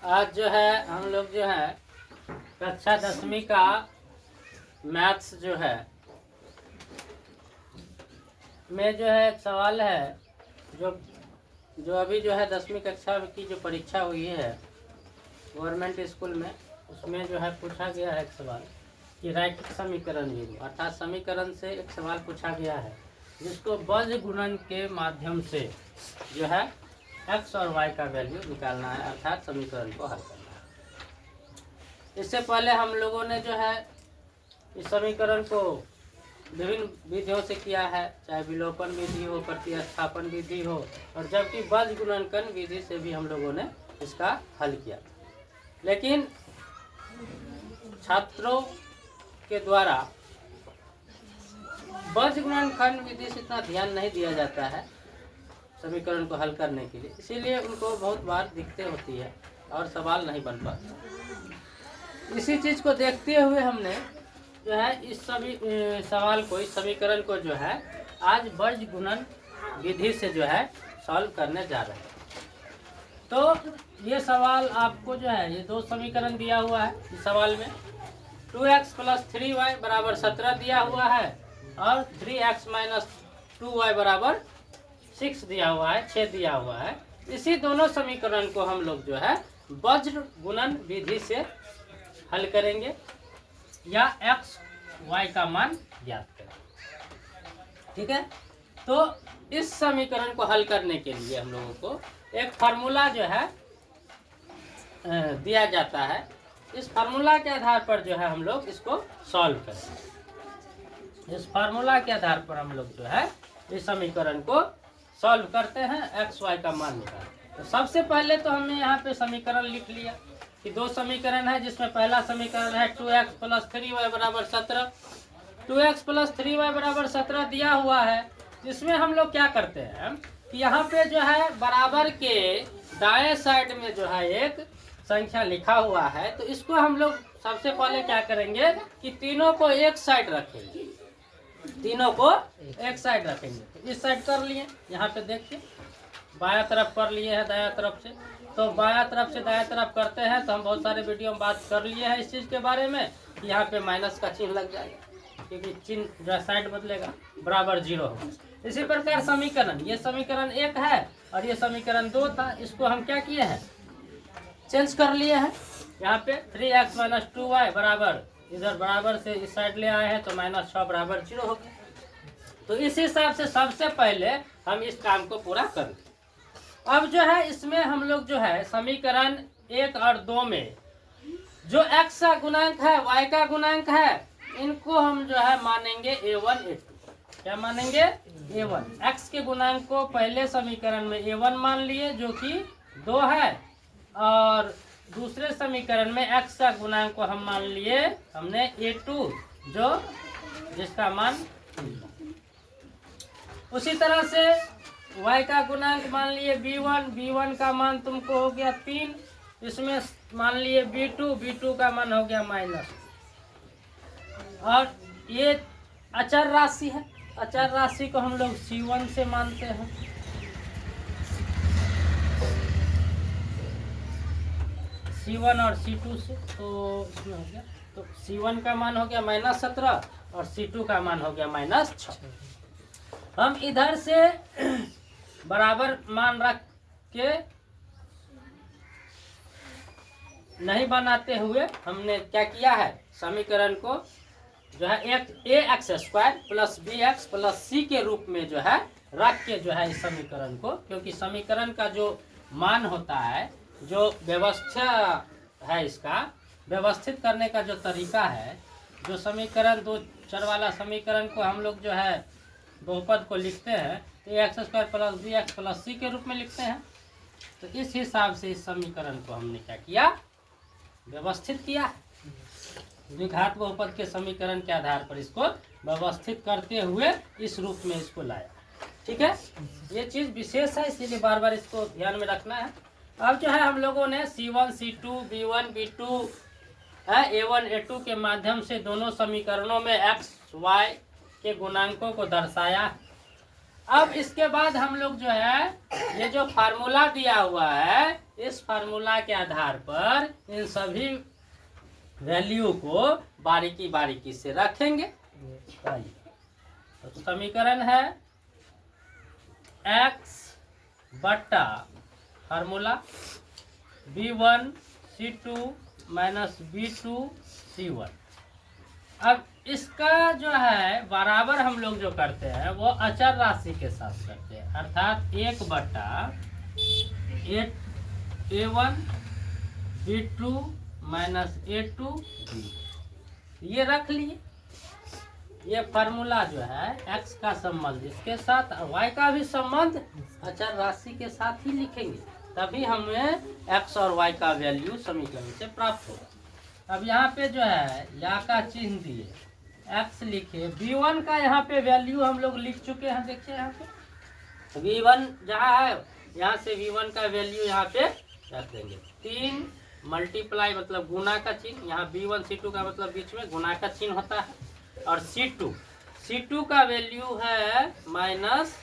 आज जो है हम लोग जो है कक्षा 10वीं का मैथ्स जो है में जो है एक सवाल है जो जो अभी जो है 10वीं कक्षा की जो परीक्षा हुई है गवर्नमेंट स्कूल में, उसमें जो है पूछा गया है एक सवाल कि रैखिक समीकरण विधि, अर्थात समीकरण से एक सवाल पूछा गया है जिसको बीज गुणन के माध्यम से जो है x और y का वैल्यू निकालना है, अर्थात समीकरण को हल करना है। इससे पहले हम लोगों ने जो है इस समीकरण को विभिन्न विधियों से किया है, चाहे विलोपन विधि हो, प्रतिस्थापन विधि हो, और जबकि बीज गुणनखंड विधि से भी हम लोगों ने इसका हल किया। लेकिन छात्रों के द्वारा बीज गुणनखंड विधि से इतना ध्यान नहीं दिया जाता है समीकरण को हल करने के लिए, इसीलिए उनको बहुत बार दिक्कतें होती है और सवाल नहीं बन पाता। इसी चीज़ को देखते हुए हमने जो है इस सवाल को, इस समीकरण को जो है आज बीज गुणन विधि से जो है सॉल्व करने जा रहे हैं। तो ये सवाल आपको जो है, ये दो समीकरण दिया हुआ है इस सवाल में, 2x + 3y = 17 दिया हुआ है और 3x - 2y = 6 दिया हुआ है, 6 दिया हुआ है। इसी दोनों समीकरण को हम लोग जो है बीज गुणन विधि से हल करेंगे या x y का मान ज्ञात करेंगे। ठीक है, तो इस समीकरण को हल करने के लिए हम लोगों को एक फार्मूला जो है दिया जाता है। इस फार्मूला के आधार पर जो है हम लोग इसको सॉल्व करेंगे। इस फार्मूला के आधार पर हम लोग जो है इस समीकरण को सॉल्व करते हैं, x y का मान निकालते। तो सबसे पहले तो हमने यहाँ पे समीकरण लिख लिया कि दो समीकरण है, जिसमें पहला समीकरण है 2x + 3y = 17। 2x + 3y = 17 दिया हुआ है। इसमें हम लोग क्या करते हैं कि यहाँ पे जो है बराबर के दाएं साइड में जो है एक संख्या लिखा हुआ है, तो इसको हम लोग सबसे पहले क्या करेंगे कि तीनों को एक साइड रखेंगे, तीनों को एक साइड रखेंगे। तो इस साइड कर लिए, यहाँ पे देखिए बायां तरफ कर लिए हैं दायां तरफ से। तो बायां तरफ से दायां तरफ करते हैं तो हम बहुत सारे वीडियो में बात कर लिए हैं इस चीज़ के बारे में कि यहाँ पे माइनस का चिन्ह लग जाएगा, क्योंकि चिन्ह जो साइड बदलेगा बराबर 0 होगा। इसी प्रकार समीकरण, ये समीकरण 1 है और ये समीकरण 2 था, इसको हम क्या किए हैं, चेंज कर लिए हैं। यहाँ पे 3x - 2y बराबर, इधर बराबर से इस साइड ले आए हैं तो -6 = 0 हो गया। तो इस हिसाब से सबसे पहले हम इस काम को पूरा कर लें। अब जो है इसमें हम लोग जो है समीकरण 1 और 2 में जो x का गुणांक है, y का गुणांक है, इनको हम जो है मानेंगे a1 a2। क्या मानेंगे, a1। x के गुणांक को पहले समीकरण में a1 मान लिए जो कि 2 है, और दूसरे समीकरण में x का गुणांक को हम मान लिए हमने a2 जो जिसका मान। उसी तरह से y का गुणांक मान लिए b1, b1 का मान तुमको हो गया 3, इसमें मान लिए b2, b2 का मान हो गया -। और ये अचर राशि है, अचर राशि को हम लोग c1 से मानते हैं। c1 और c2 से, तो इसमें हो गया, तो c1 का मान हो गया -17 और c2 का मान हो गया -6। हम इधर से बराबर मान रख के नहीं बनाते हुए हमने क्या किया है, समीकरण को जो है एक ax² + bx + c के रूप में जो है रख के जो है इस समीकरण को, क्योंकि समीकरण का जो मान होता है, जो व्यवस्था है, इसका व्यवस्थित करने का जो तरीका है, जो समीकरण 2 चर वाला समीकरण को हम लोग जो है बहुपद को लिखते हैं तो ax² + bx + c के रूप में लिखते हैं। तो इस हिसाब से इस समीकरण को हमने क्या किया, व्यवस्थित किया, द्विघात बहुपद के समीकरण के आधार पर इसको व्यवस्थित करते हुए इस रूप में इसको लाया। ठीक है, ये चीज़ विशेष है, इसीलिए बार बार इसको ध्यान में रखना है। अब जो है हम लोगों ने c1 c2 b1 b2 a1 a2 के माध्यम से दोनों समीकरणों में x y के गुणांकों को दर्शाया। अब इसके बाद हम लोग जो है ये जो फार्मूला दिया हुआ है इस फार्मूला के आधार पर इन सभी वैल्यू को बारीकी बारीकी से रखेंगे। तो समीकरण है x बट्टा formula b1 c2 minus b2 c1। अब इसका जो है बराबर हम लोग जो करते हैं वो अचर राशि के साथ करते हैं, अर्थात 1 बट्टा a1 b2 minus a2 b। ये रख लिए। ये फार्मूला जो है x का संबंध इसके साथ और y का भी संबंध अचर राशि के साथ ही लिखेंगे, तभी हमें x और y का वैल्यू समीकरण से प्राप्त होगा। अब यहाँ पे जो है या का चिन्ह दिए, x लिखे, b1 का यहाँ पे वैल्यू हम लोग लिख चुके हैं। देखिए यहाँ पे b1 जहाँ है, यहाँ से b1 का वैल्यू यहाँ पे रख देंगे। 3 मल्टीप्लाई मतलब गुना का चिन्ह, यहाँ b1 c2 का मतलब बीच में गुना का चिन्ह होता है। और c2 का वैल्यू है माइनस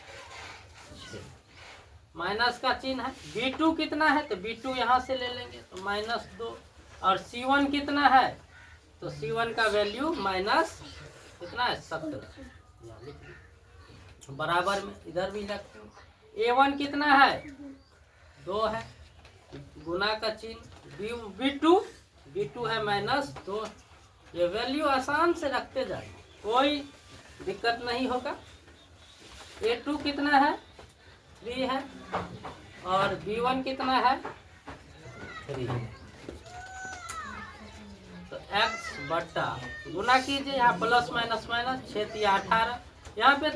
का चिन्ह है। b2 कितना है तो b2 यहाँ से ले लेंगे तो -2। और c1 कितना है तो c1 का वैल्यू माइनस कितना है 17, बराबर में इधर भी लगते। a1 कितना है 2 है, गुना का चिन्ह। b2 है -2। ये वैल्यू आसान से रखते जाए, कोई दिक्कत नहीं होगा। a2 कितना है 3 है और b1 कितना है 3 है। तो x बट्टा गुना कीजिए, यहाँ प्लस माइनस 6 या 18, यहाँ पे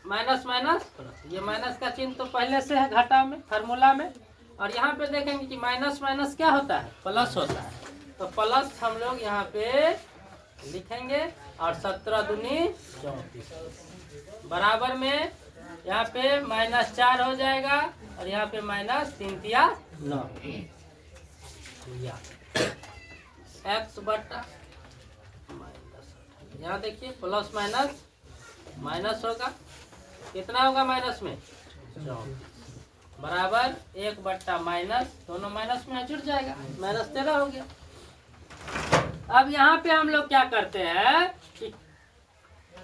माइनस प्लस। ये माइनस का चिन्ह तो पहले से है घटा में फार्मूला में, और यहाँ पे देखेंगे कि माइनस क्या होता है प्लस होता है। तो प्लस हम लोग यहाँ पे लिखेंगे और 17 दूनी 34 बराबर में यहाँ पे -4 हो जाएगा और यहाँ पे -3 तिया 9। x बट्टा यहाँ देखिए प्लस माइनस होगा, कितना होगा माइनस में 34 बराबर 1 बट्टा माइनस, दोनों माइनस में जुड़ जाएगा, -13 हो गया। अब यहाँ पे हम लोग क्या करते हैं कि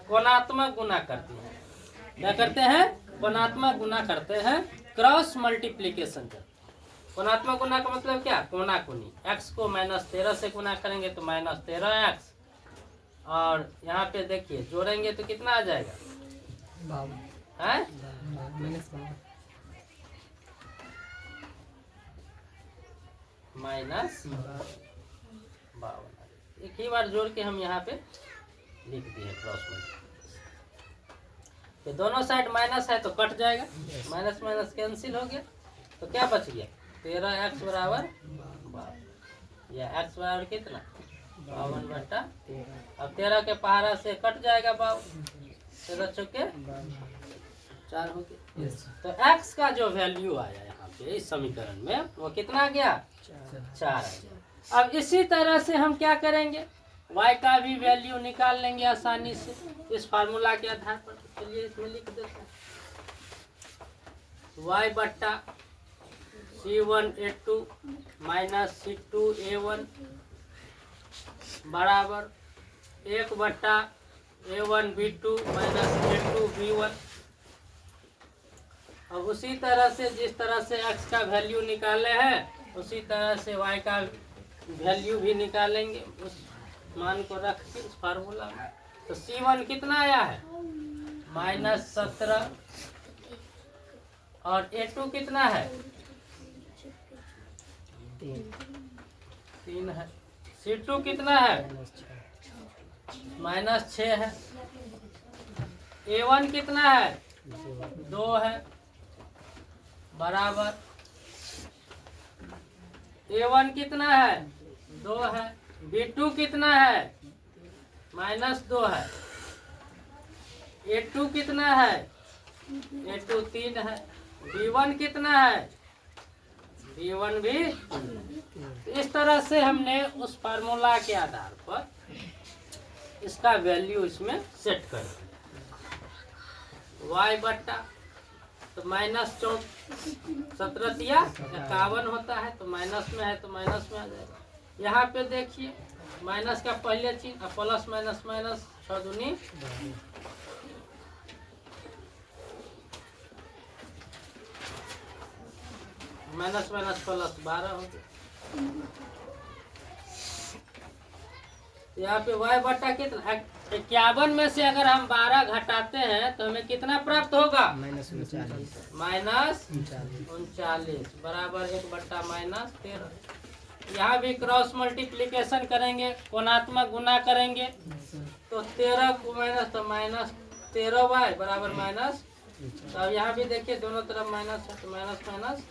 कोणात्मक गुना करते हैं। क्या करते हैं कोणात्मक गुना करते हैं, क्रॉस मल्टीप्लिकेशन करते हैं। कोणात्मक गुना का मतलब क्या, कोना कोनी। x को -13 से गुना करेंगे तो -13x, और यहाँ पे देखिए जोड़ेंगे तो कितना आ जाएगा है -52। एक ही बार जोड़ के हम यहाँ पे लिख दिए क्रॉस मल्टीप्लिकेशन। ये दोनों साइड माइनस है तो कट जाएगा, माइनस कैंसिल हो गया, तो क्या बच गया 13x बराबर 52। या x बराबर कितना 52 बट्टा। अब 13 के पहाड़ा से कट जाएगा 52, 13 चौके 4 हो गया। तो x का जो वैल्यू आया यहाँ पे इस समीकरण में वो कितना गया 4 आ गया। अब इसी तरह से हम क्या करेंगे, y का भी वैल्यू निकाल लेंगे आसानी से इस फार्मूला के आधार पर। चलिए इसमें लिख देते हैं y बट्टा c1 a2 minus c2 a1 बराबर 1 बट्टा a1 b2 minus a2 b1। अब उसी तरह से जिस तरह से x का वैल्यू निकाले हैं उसी तरह से y का वैल्यू भी निकालेंगे, उस मान को रख के इस फार्मूला में। तो c1 कितना आया है -17 और a2 कितना है 3 है, c2 कितना है -6 है, a1 कितना है 2 है बराबर a1 कितना है 2 है, b2 कितना है -2 है, a2 कितना है a2 3 है, b1 कितना है b1 भी। इस तरह से हमने उस फार्मूला के आधार पर इसका वैल्यू इसमें सेट कर दिया। y बट्टा तो माइनस 17 51 होता है, तो माइनस में है तो माइनस में आ जाएगा। यहाँ पे देखिए माइनस का पहले चिन्ह, प्लस माइनस माइनस, 6 दूनी माइनस माइनस प्लस 12 हो गया। यहाँ पे y बटा कितना 51 में से अगर हम 12 घटाते हैं तो हमें कितना प्राप्त होगा? माइनस 39 बराबर 1 बटा माइनस 13। यहाँ भी क्रॉस मल्टीप्लीकेशन करेंगे, कोणात्मक गुना करेंगे तो 13 को माइनस तो माइनस 13y बराबर माइनस। तो अब यहाँ भी देखिए दोनों तरफ माइनस है तो माइनस माइनस।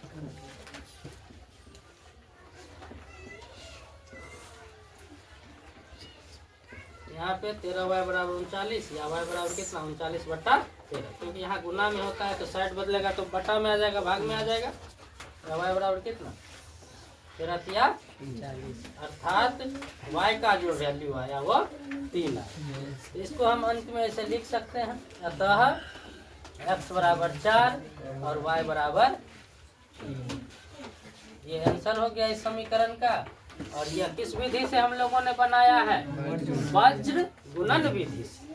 यहाँ पे 13y बराबर 39 या y बराबर कितना 39 बटा 13, क्योंकि यहाँ गुना में होता है तो साइड बदलेगा तो बटा में आ जाएगा, भाग में आ जाएगा। तो y बराबर कितना 13 अर्थात y का जो वैल्यू आया वो 3 आया। इसको हम अंत में ऐसे लिख सकते हैं, अतः x बराबर 4 और y बराबर 3। ये आंसर हो गया इस समीकरण का। और यह किस विधि से हम लोगों ने बनाया है? वज्र गुणन विधि से।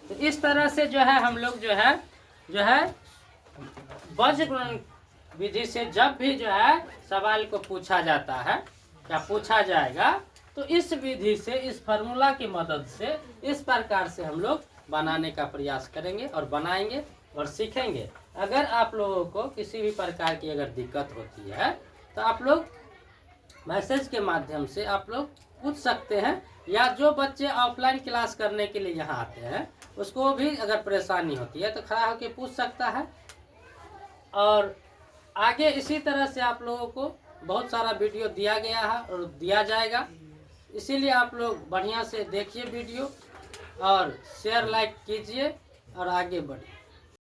तो इस तरह से जो है हम लोग जो है वज्र गुणन विधि से जब भी जो है सवाल को पूछा जाता है या पूछा जाएगा तो इस विधि से, इस फार्मूला की मदद से इस प्रकार से हम लोग बनाने का प्रयास करेंगे और बनाएंगे और सीखेंगे। अगर आप लोगों को किसी भी प्रकार की अगर दिक्कत होती है तो आप लोग मैसेज के माध्यम से आप लोग पूछ सकते हैं, या जो बच्चे ऑफलाइन क्लास करने के लिए यहाँ आते हैं उसको भी अगर परेशानी होती है तो खड़ा होकर पूछ सकता है। और आगे इसी तरह से आप लोगों को बहुत सारा वीडियो दिया गया है और दिया जाएगा, इसीलिए आप लोग बढ़िया से देखिए वीडियो और शेयर लाइक कीजिए और आगे बढ़िए।